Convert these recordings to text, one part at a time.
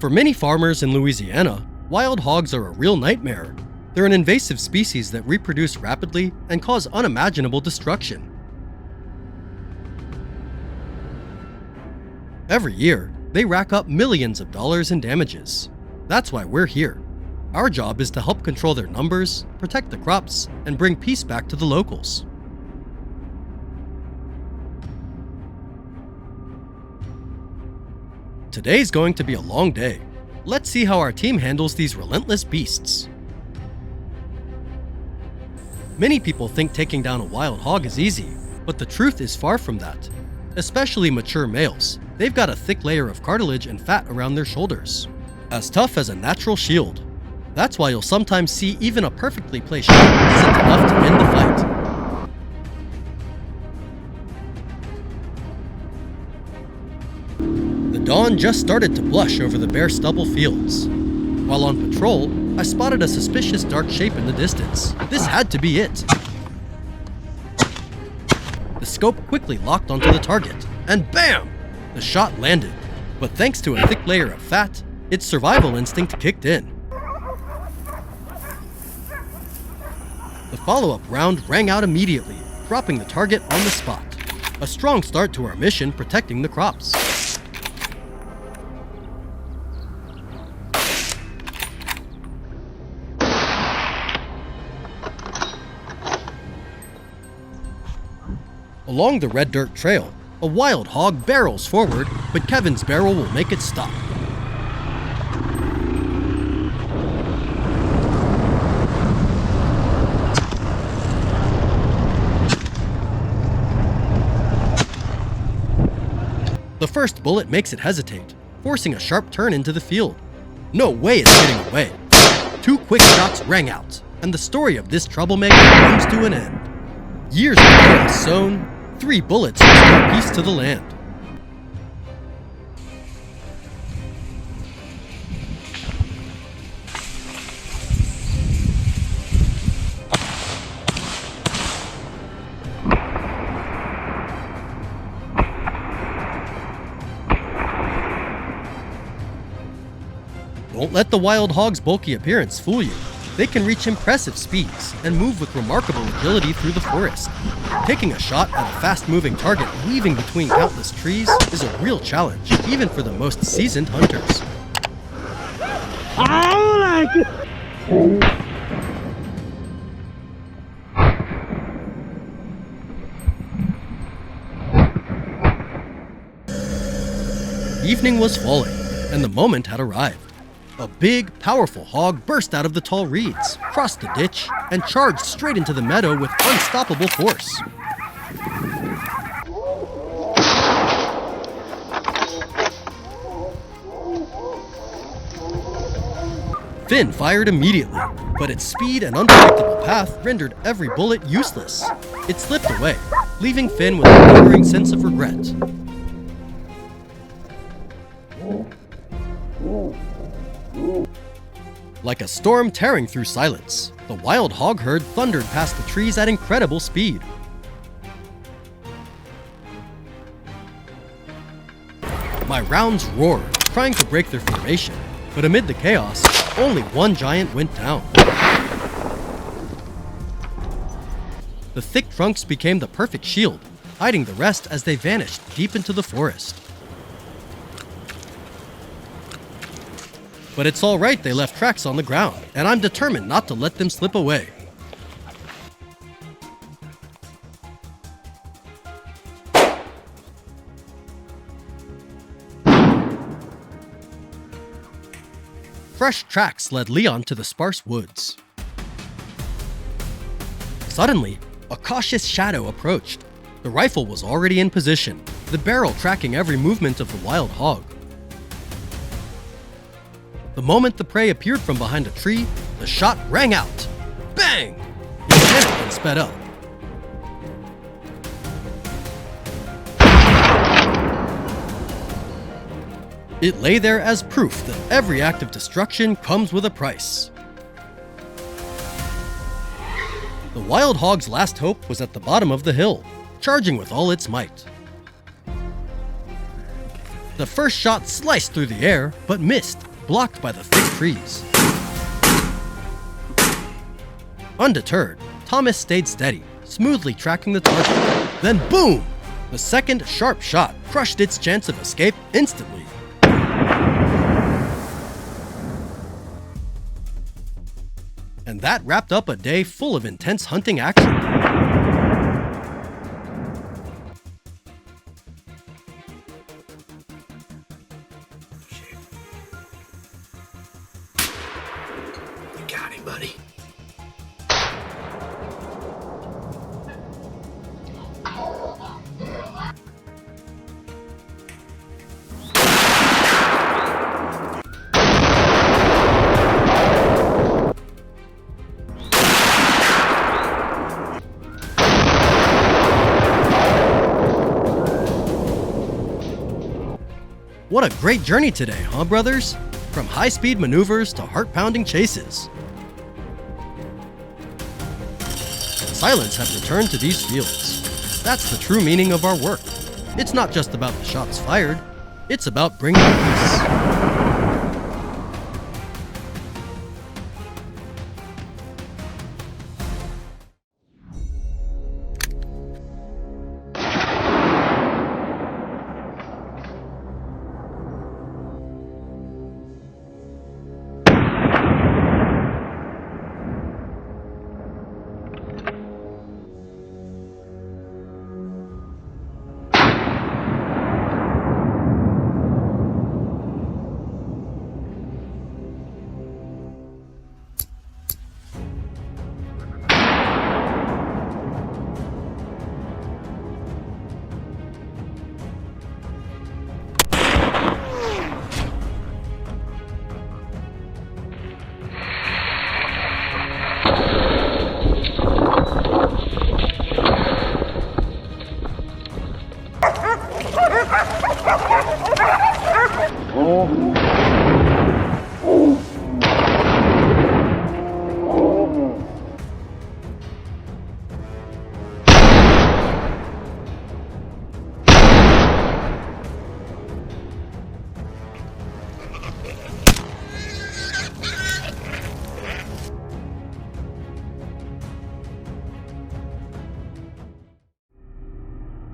For many farmers in Louisiana, wild hogs are a real nightmare. They're an invasive species that reproduce rapidly and cause unimaginable destruction. Every year, they rack up millions of dollars in damages. That's why we're here. Our job is to help control their numbers, protect the crops, and bring peace back to the locals. Today's going to be a long day. Let's see how our team handles these relentless beasts. Many people think taking down a wild hog is easy, but the truth is far from that. Especially mature males, they've got a thick layer of cartilage and fat around their shoulders. As tough as a natural shield. That's why you'll sometimes see even a perfectly placed shot isn't enough to end the fight. The dawn just started to blush over the bare stubble fields. While on patrol, I spotted a suspicious dark shape in the distance. This had to be it. The scope quickly locked onto the target, and bam! The shot landed. But thanks to a thick layer of fat, its survival instinct kicked in. The follow-up round rang out immediately, dropping the target on the spot. A strong start to our mission protecting the crops. Along the red dirt trail, a wild hog barrels forward, but Kevin's barrel will make it stop. The first bullet makes it hesitate, forcing a sharp turn into the field. No way it's getting away. 2 quick shots rang out, and the story of this troublemaker comes to an end. Years of chaos sown, 3 bullets restore peace to the land. Don't let the wild hog's bulky appearance fool you. They can reach impressive speeds and move with remarkable agility through the forest. Taking a shot at a fast-moving target weaving between countless trees is a real challenge, even for the most seasoned hunters. I like it. Evening was falling, and the moment had arrived. A big, powerful hog burst out of the tall reeds, crossed the ditch, and charged straight into the meadow with unstoppable force. Finn fired immediately, but its speed and unpredictable path rendered every bullet useless. It slipped away, leaving Finn with a lingering sense of regret. Like a storm tearing through silence, the wild hog herd thundered past the trees at incredible speed. My rounds roared, trying to break their formation, but amid the chaos, only one giant went down. The thick trunks became the perfect shield, hiding the rest as they vanished deep into the forest. But it's all right they left tracks on the ground, and I'm determined not to let them slip away. Fresh tracks led Leon to the sparse woods. Suddenly, a cautious shadow approached. The rifle was already in position, the barrel tracking every movement of the wild hog. The moment the prey appeared from behind a tree, the shot rang out. Bang! He panicked and sped up. It lay there as proof that every act of destruction comes with a price. The wild hog's last hope was at the bottom of the hill, charging with all its might. The first shot sliced through the air, but missed, blocked by the thick trees. Undeterred, Thomas stayed steady, smoothly tracking the target. Then boom! The second sharp shot crushed its chance of escape instantly. And that wrapped up a day full of intense hunting action. You got him, buddy. What a great journey today, huh, brothers? From high-speed maneuvers to heart-pounding chases. Silence have returned to these fields. That's the true meaning of our work. It's not just about the shots fired, it's about bringing peace.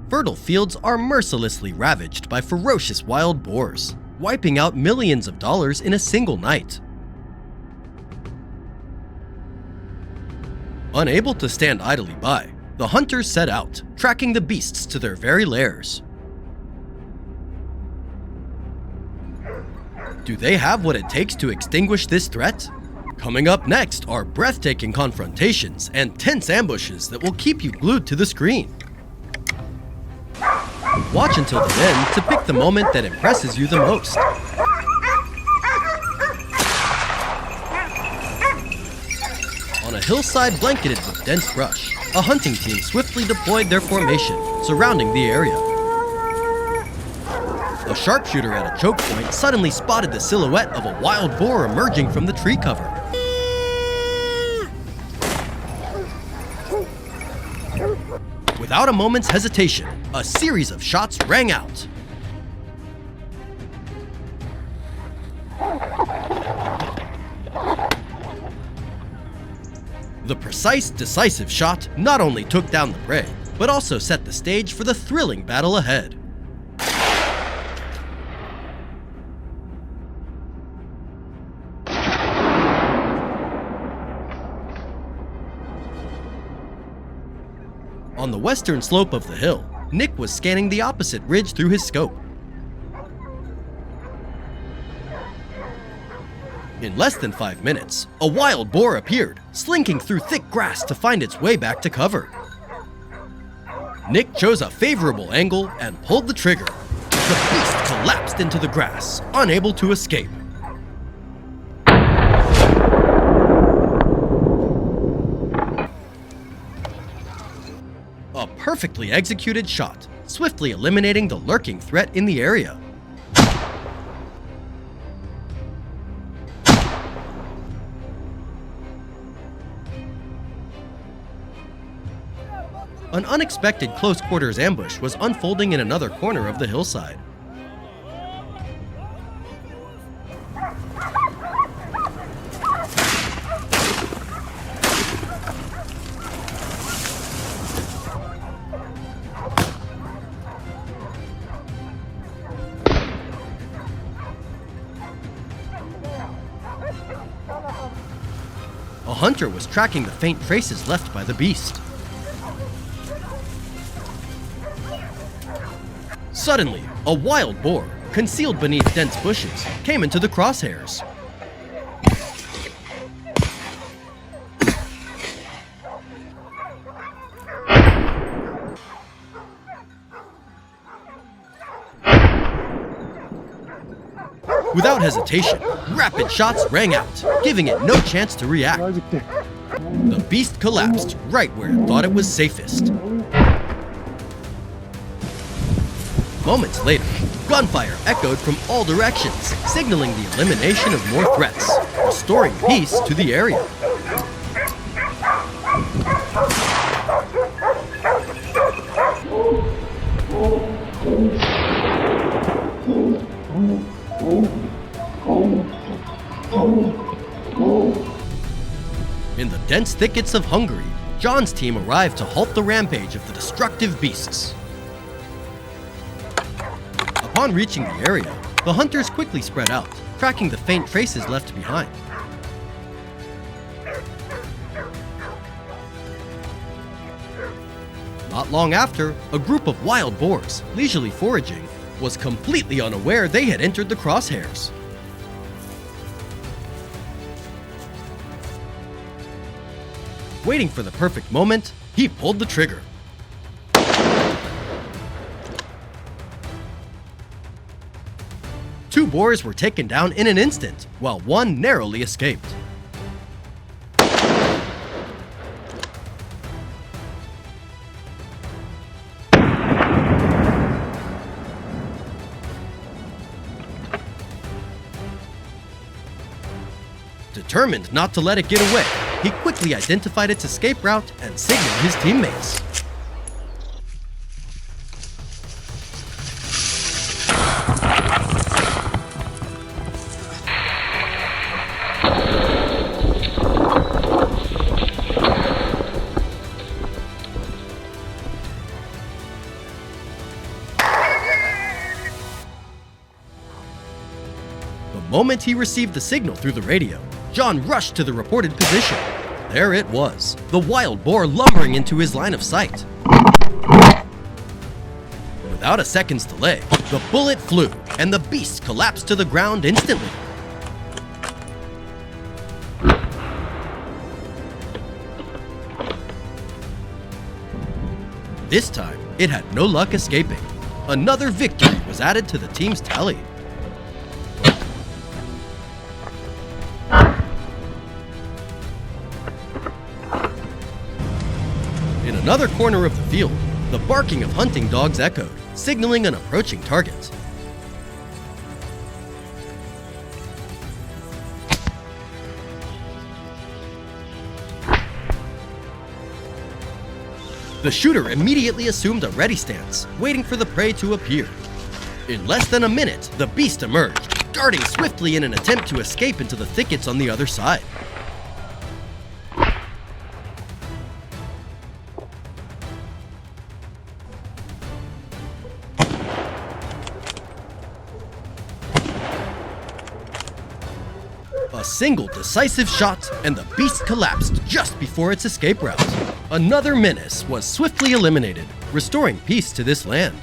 Fertile fields are mercilessly ravaged by ferocious wild boars, wiping out millions of dollars in a single night. Unable to stand idly by, the hunters set out, tracking the beasts to their very lairs. Do they have what it takes to extinguish this threat? Coming up next are breathtaking confrontations and tense ambushes that will keep you glued to the screen. Watch until the end to pick the moment that impresses you the most. On a hillside blanketed with dense brush, a hunting team swiftly deployed their formation, surrounding the area. A sharpshooter at a choke point suddenly spotted the silhouette of a wild boar emerging from the tree cover. Without a moment's hesitation, a series of shots rang out. The precise, decisive shot not only took down the prey, but also set the stage for the thrilling battle ahead. On the western slope of the hill, Nick was scanning the opposite ridge through his scope. In less than 5 minutes, a wild boar appeared, slinking through thick grass to find its way back to cover. Nick chose a favorable angle and pulled the trigger. The beast collapsed into the grass, unable to escape. A perfectly executed shot, swiftly eliminating the lurking threat in the area. An unexpected close-quarters ambush was unfolding in another corner of the hillside. A hunter was tracking the faint traces left by the beast. Suddenly, a wild boar, concealed beneath dense bushes, came into the crosshairs. Without hesitation, rapid shots rang out, giving it no chance to react. The beast collapsed right where it thought it was safest. Moments later, gunfire echoed from all directions, signaling the elimination of more threats, restoring peace to the area. In the dense thickets of Hungary, John's team arrived to halt the rampage of the destructive beasts. Upon reaching the area, the hunters quickly spread out, tracking the faint traces left behind. Not long after, a group of wild boars, leisurely foraging, was completely unaware they had entered the crosshairs. Waiting for the perfect moment, he pulled the trigger. Two boars were taken down in an instant, while one narrowly escaped. Determined not to let it get away, he quickly identified its escape route and signaled his teammates. The moment he received the signal through the radio, John rushed to the reported position. There it was, the wild boar lumbering into his line of sight. Without a second's delay, the bullet flew, and the beast collapsed to the ground instantly. This time, it had no luck escaping. Another victory was added to the team's tally. In another corner of the field, the barking of hunting dogs echoed, signaling an approaching target. The shooter immediately assumed a ready stance, waiting for the prey to appear. In less than a minute, the beast emerged, darting swiftly in an attempt to escape into the thickets on the other side. A single decisive shot, and the beast collapsed just before its escape route. Another menace was swiftly eliminated, restoring peace to this land.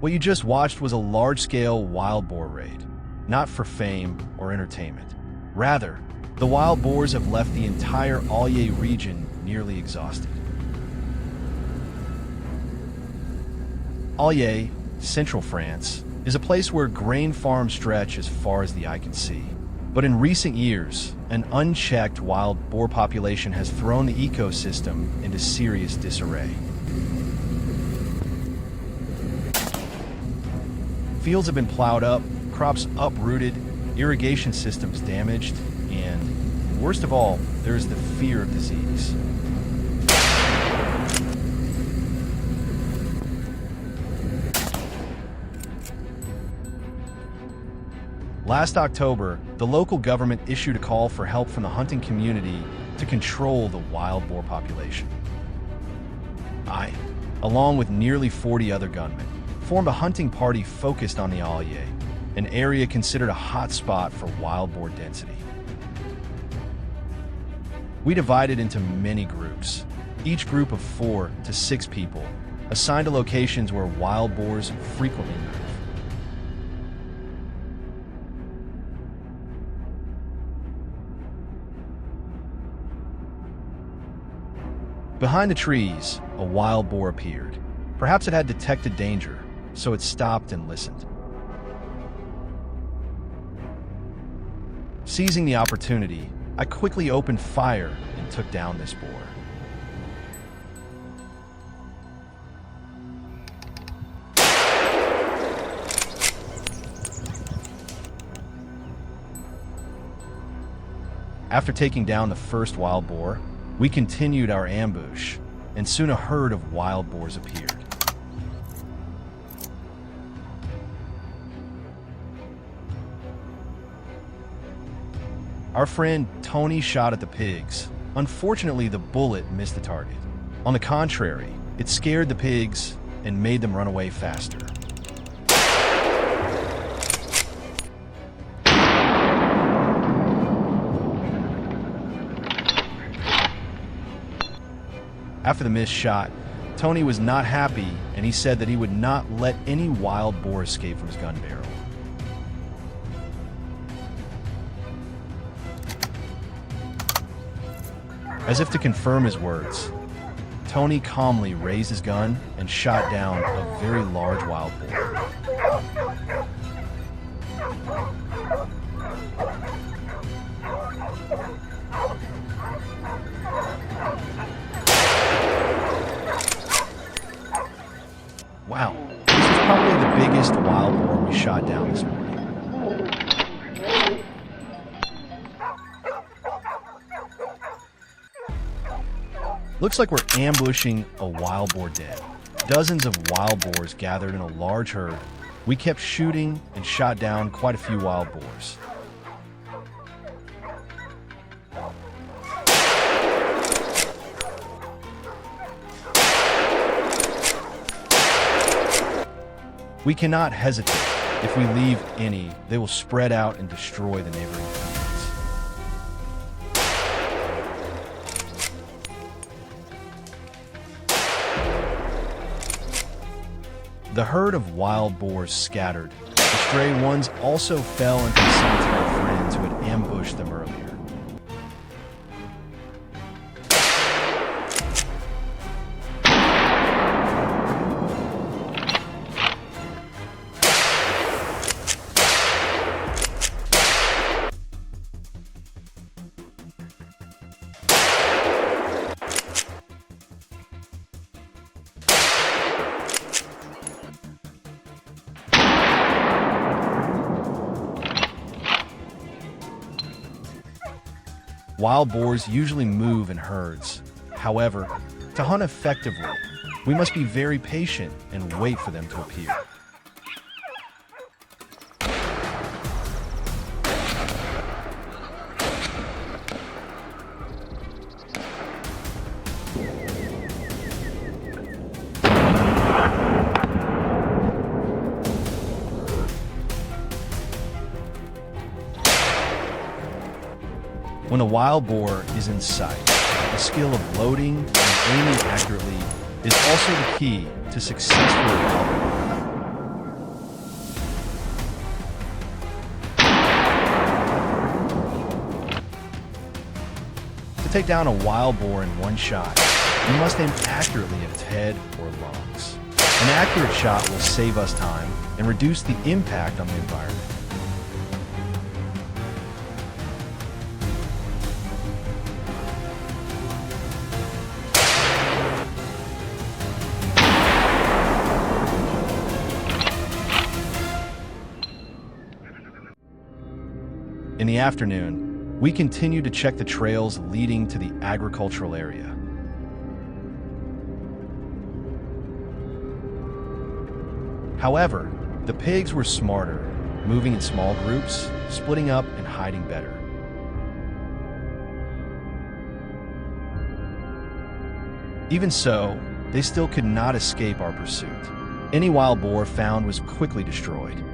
What you just watched was a large-scale wild boar raid, not for fame or entertainment. Rather, the wild boars have left the entire Allier region nearly exhausted. Allier, central France, is a place where grain farms stretch as far as the eye can see. But in recent years, an unchecked wild boar population has thrown the ecosystem into serious disarray. Fields have been plowed up, crops uprooted, irrigation systems damaged, and, worst of all, there is the fear of disease. Last October, the local government issued a call for help from the hunting community to control the wild boar population. I, along with nearly 40 other gunmen, formed a hunting party focused on the Allier, an area considered a hot spot for wild boar density. We divided into many groups, each group of 4 to 6 people, assigned to locations where wild boars frequently move. Behind the trees, a wild boar appeared. Perhaps it had detected danger, so it stopped and listened. Seizing the opportunity, I quickly opened fire and took down this boar. After taking down the first wild boar, we continued our ambush, and soon a herd of wild boars appeared. Our friend Tony shot at the pigs. Unfortunately, the bullet missed the target. On the contrary, it scared the pigs and made them run away faster. After the missed shot, Tony was not happy, and he said that he would not let any wild boar escape from his gun barrel. As if to confirm his words, Tony calmly raised his gun and shot down a very large wild boar. Wow, this is probably the biggest wild boar we shot down this morning. Looks like we're ambushing a wild boar den. Dozens of wild boars gathered in a large herd. We kept shooting and shot down quite a few wild boars. We cannot hesitate. If we leave any, they will spread out and destroy the neighboring fields. The herd of wild boars scattered. The stray ones also fell into the sights of our friends who had ambushed them earlier. Wild boars usually move in herds. However, to hunt effectively, we must be very patient and wait for them to appear. When a wild boar is in sight, the skill of loading and aiming accurately is also the key to successful wild boar. To take down a wild boar in one shot, you must aim accurately at its head or lungs. An accurate shot will save us time and reduce the impact on the environment. In the afternoon, we continue to check the trails leading to the agricultural area. However, the pigs were smarter, moving in small groups, splitting up and hiding better. Even so, they still could not escape our pursuit. Any wild boar found was quickly destroyed.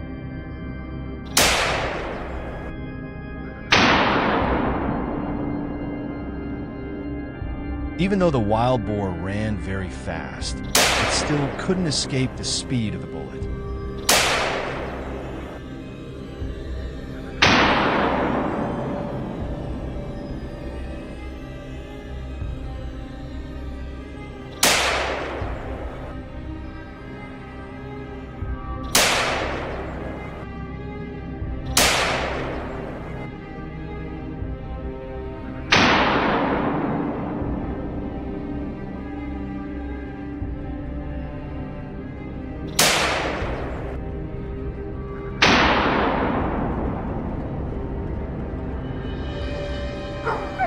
Even though the wild boar ran very fast, it still couldn't escape the speed of the bullet.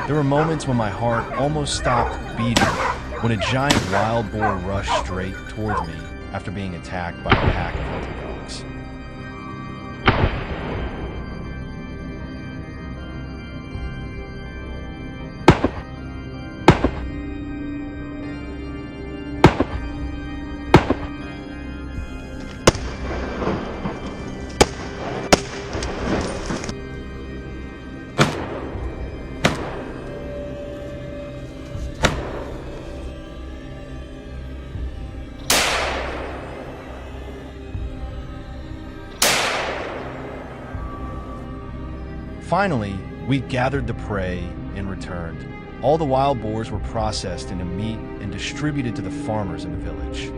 There were moments when my heart almost stopped beating when a giant wild boar rushed straight towards me after being attacked by a pack of hunting dogs. Finally, we gathered the prey and returned. All the wild boars were processed into meat and distributed to the farmers in the village.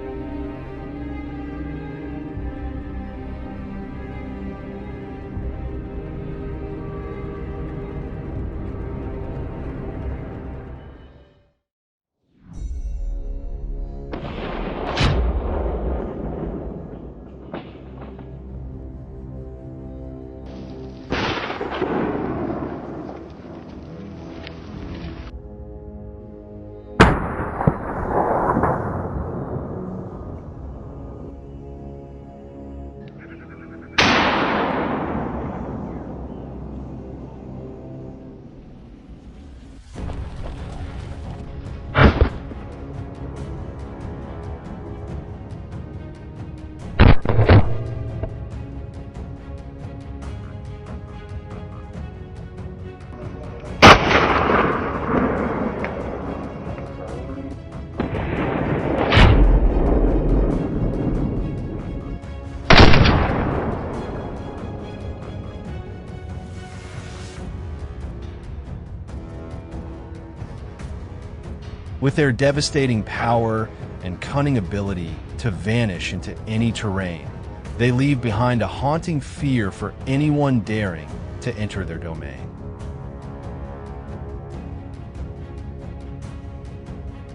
With their devastating power and cunning ability to vanish into any terrain, they leave behind a haunting fear for anyone daring to enter their domain.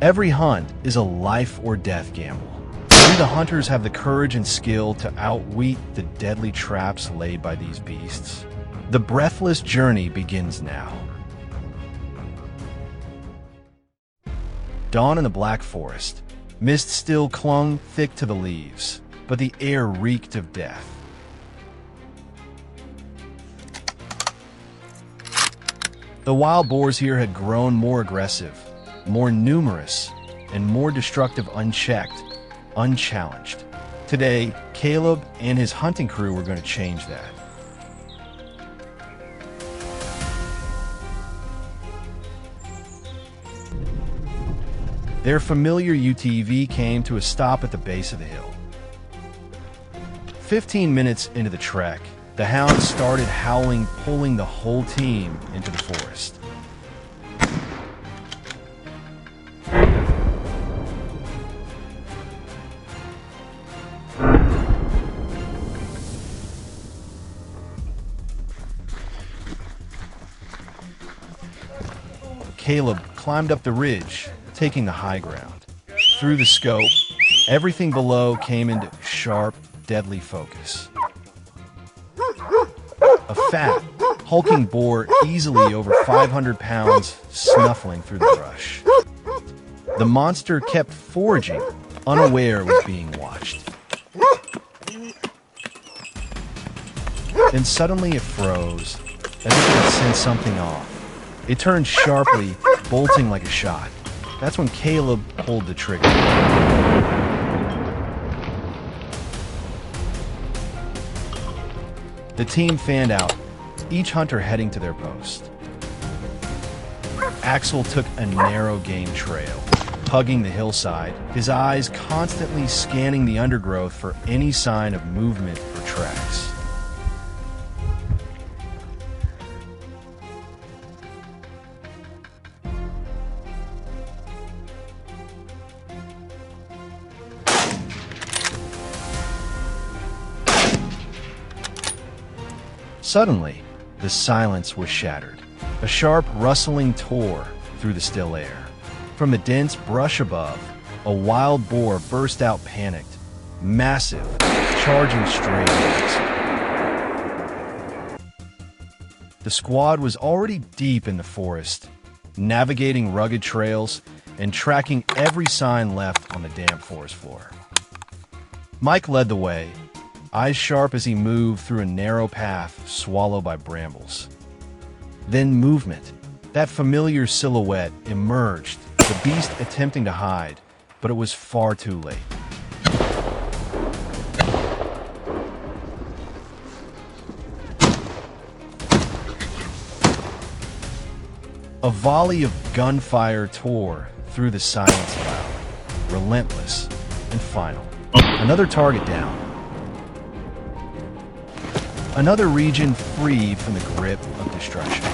Every hunt is a life or death gamble. Do the hunters have the courage and skill to outwit the deadly traps laid by these beasts? The breathless journey begins now. Dawn in the Black Forest. Mist still clung thick to the leaves, but the air reeked of death. The wild boars here had grown more aggressive, more numerous, and more destructive unchecked, unchallenged. Today, Caleb and his hunting crew were going to change that. Their familiar UTV came to a stop at the base of the hill. 15 minutes into the trek, the hounds started howling, pulling the whole team into the forest. Caleb climbed up the ridge, taking the high ground. Through the scope, everything below came into sharp, deadly focus. A fat, hulking boar easily over 500 pounds snuffling through the brush. The monster kept foraging, unaware it was being watched. Then suddenly it froze, as if it had sent something off. It turned sharply, bolting like a shot. That's when Caleb pulled the trigger. The team fanned out, each hunter heading to their post. Axel took a narrow game trail, hugging the hillside, his eyes constantly scanning the undergrowth for any sign of movement or tracks. Suddenly, the silence was shattered. A sharp rustling tore through the still air. From the dense brush above, a wild boar burst out panicked, massive, charging straight at us. The squad was already deep in the forest, navigating rugged trails and tracking every sign left on the damp forest floor. Mike led the way, eyes sharp as he moved through a narrow path swallowed by brambles. Then movement. That familiar silhouette emerged, the beast attempting to hide, but it was far too late. A volley of gunfire tore through the silence loud, relentless and final. Another target down. Another region freed from the grip of destruction.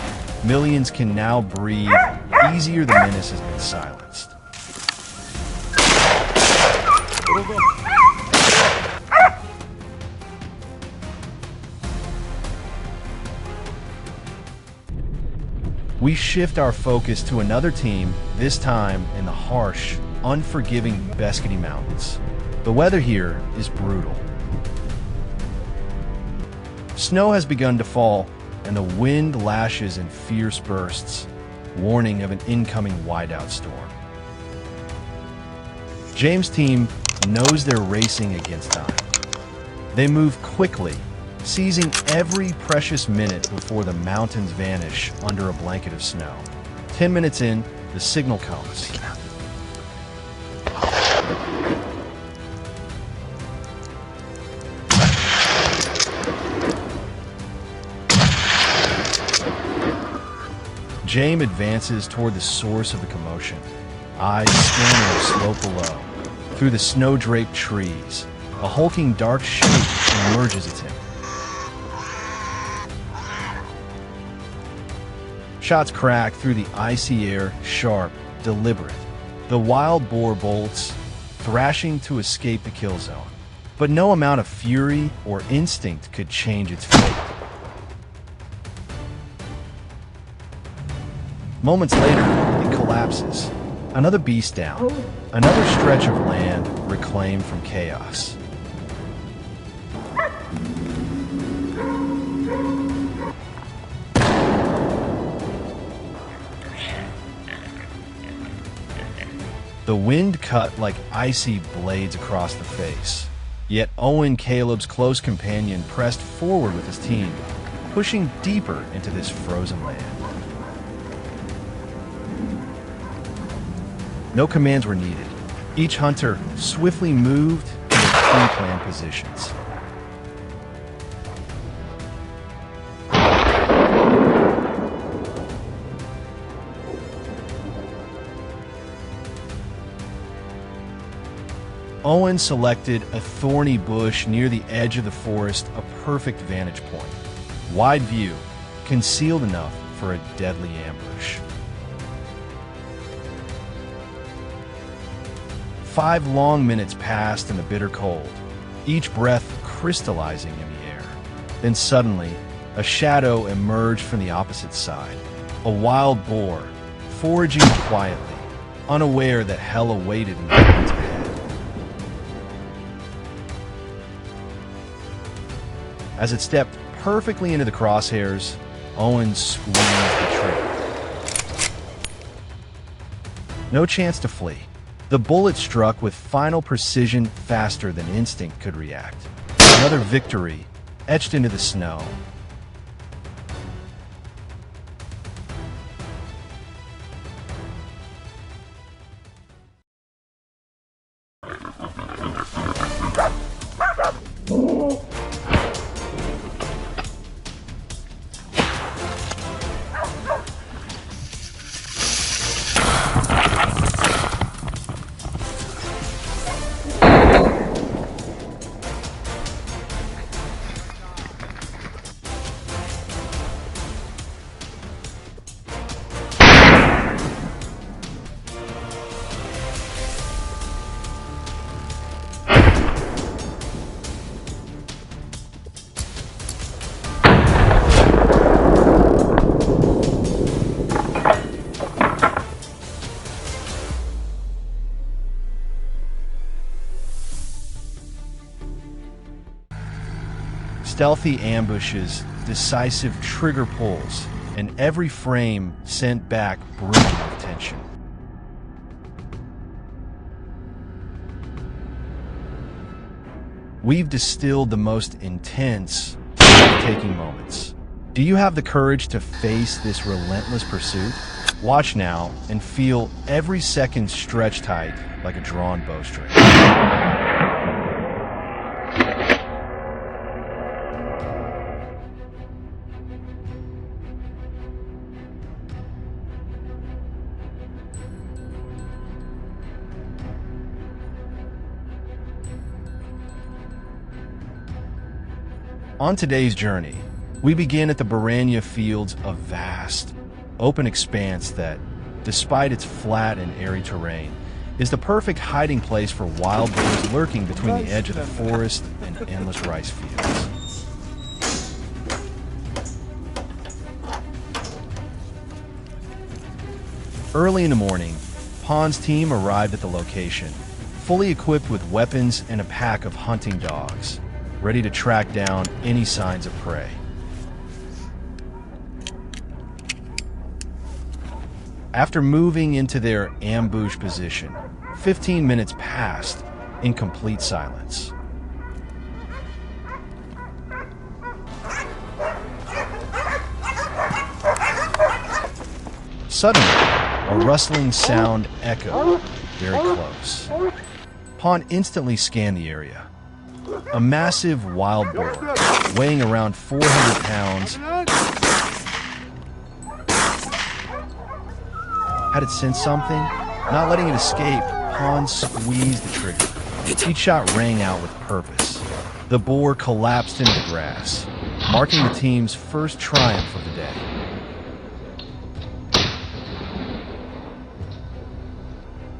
Millions can now breathe easier. The menace has been silenced. We shift our focus to another team, this time in the harsh, unforgiving Beskidi Mountains. The weather here is brutal. Snow has begun to fall, and the wind lashes in fierce bursts, warning of an incoming whiteout storm. James' team knows they're racing against time. They move quickly, seizing every precious minute before the mountains vanish under a blanket of snow. 10 minutes in, the signal comes. James advances toward the source of the commotion, eyes scanning the slope below. Through the snow-draped trees, a hulking dark shape emerges at him. Shots crack through the icy air, sharp, deliberate. The wild boar bolts, thrashing to escape the kill zone. But no amount of fury or instinct could change its fate. Moments later, it collapses. Another beast down. Another stretch of land reclaimed from chaos. The wind cut like icy blades across the face. Yet Owen, Caleb's close companion, pressed forward with his team, pushing deeper into this frozen land. No commands were needed. Each hunter swiftly moved to their pre-planned positions. Owen selected a thorny bush near the edge of the forest, a perfect vantage point. Wide view, concealed enough for a deadly ambush. 5 long minutes passed in the bitter cold, each breath crystallizing in the air. Then suddenly, a shadow emerged from the opposite side. A wild boar, foraging quietly, unaware that hell awaited in the months ahead. As it stepped perfectly into the crosshairs, Owen squeezed the trigger. No chance to flee. The bullet struck with final precision faster than instinct could react. Another victory etched into the snow. Stealthy ambushes, decisive trigger pulls, and every frame sent back brimming with tension. We've distilled the most intense, taking moments. Do you have the courage to face this relentless pursuit? Watch now and feel every second stretch tight like a drawn bowstring. On today's journey, we begin at the Baranya Fields, a vast, open expanse that, despite its flat and airy terrain, is the perfect hiding place for wild boars lurking between the edge of the forest and endless rice fields. Early in the morning, Pon's team arrived at the location, fully equipped with weapons and a pack of hunting dogs, ready to track down any signs of prey. After moving into their ambush position, 15 minutes passed in complete silence. Suddenly, a rustling sound echoed very close. Pon instantly scanned the area. A massive wild boar, weighing around 400 pounds, had it sensed something? Not letting it escape, Pon squeezed the trigger. Each shot rang out with purpose. The boar collapsed into the grass, marking the team's first triumph of the day.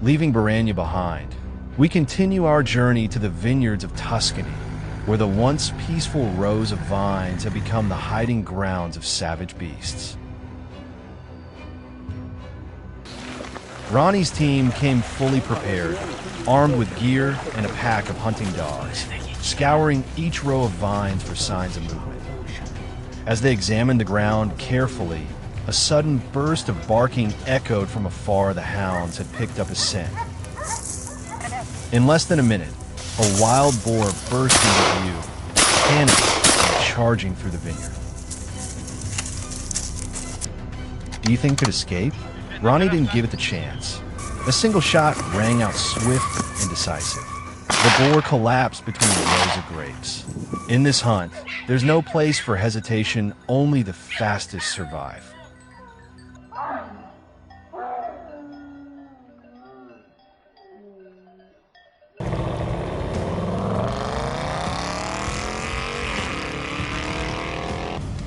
Leaving Baranya behind, we continue our journey to the vineyards of Tuscany, where the once peaceful rows of vines have become the hiding grounds of savage beasts. Ronnie's team came fully prepared, armed with gear and a pack of hunting dogs, scouring each row of vines for signs of movement. As they examined the ground carefully, a sudden burst of barking echoed from afar. The hounds had picked up a scent. In less than a minute, a wild boar burst into view, panicking and charging through the vineyard. Do you think it could escape? Ronnie didn't give it the chance. A single shot rang out swift and decisive. The boar collapsed between the rows of grapes. In this hunt, there's no place for hesitation, only the fastest survive.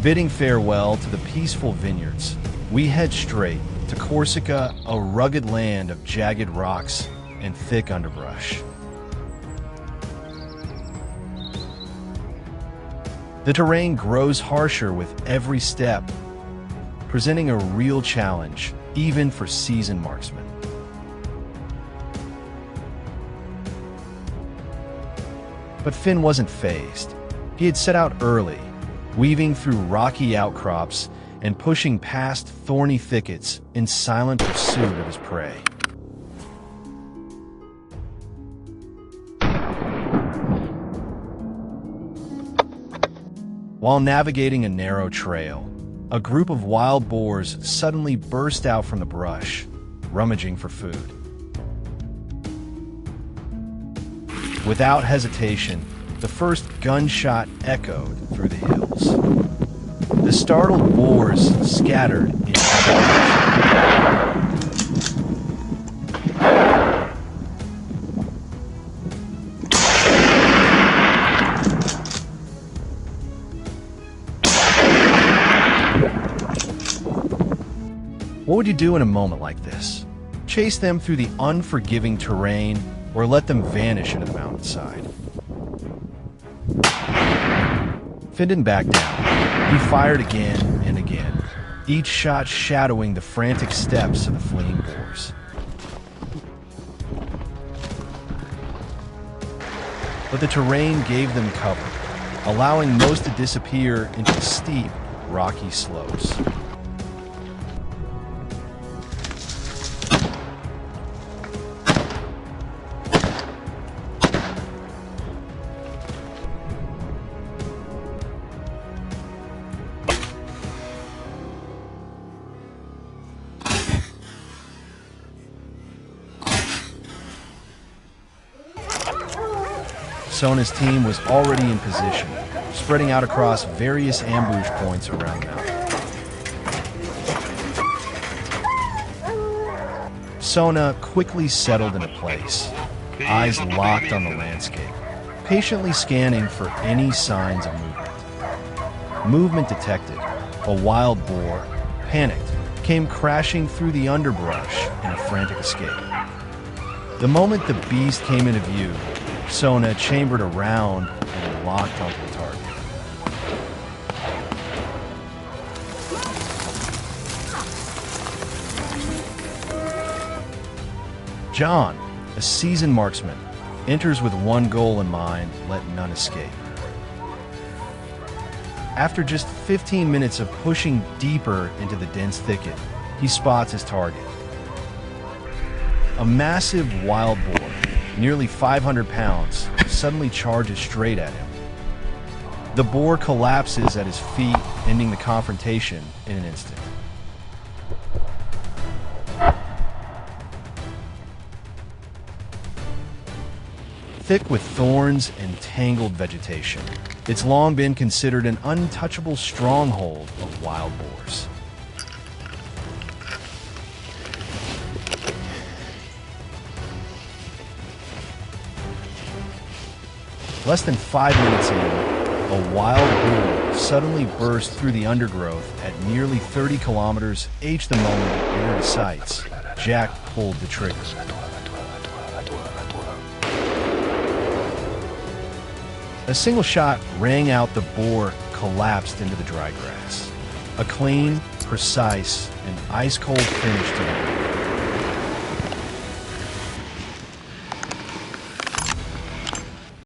Bidding farewell to the peaceful vineyards, we head straight to Corsica, a rugged land of jagged rocks and thick underbrush. The terrain grows harsher with every step, presenting a real challenge even for seasoned marksmen. But Finn wasn't fazed. He had set out early, weaving through rocky outcrops and pushing past thorny thickets in silent pursuit of his prey. While navigating a narrow trail, a group of wild boars suddenly burst out from the brush, rummaging for food. Without hesitation, the first gunshot echoed through the hills. The startled boars scattered in What would you do in a moment like this? Chase them through the unforgiving terrain or let them vanish into the mountainside? Finn didn't back down. He fired again and again, each shot shadowing the frantic steps of the fleeing boars. But the terrain gave them cover, allowing most to disappear into steep, rocky slopes. Sona's team was already in position, spreading out across various ambush points around the mountain. Sona quickly settled into place, eyes locked on the landscape, patiently scanning for any signs of movement. Movement detected. A wild boar, panicked, came crashing through the underbrush in a frantic escape. The moment the beast came into view, Sona chambered around and locked onto the target. John, a seasoned marksman, enters with one goal in mind: let none escape. After just 15 minutes of pushing deeper into the dense thicket, he spots his target. A massive wild boar, nearly 500 pounds, suddenly charges straight at him. The boar collapses at his feet, ending the confrontation in an instant. Thick with thorns and tangled vegetation, it's long been considered an untouchable stronghold of wild boars. Less than 5 minutes in, a wild boar suddenly burst through the undergrowth at nearly 30 kilometers. The moment it entered his sights, Jack pulled the trigger. A single shot rang out. The boar collapsed into the dry grass. A clean, precise, and ice-cold finish to the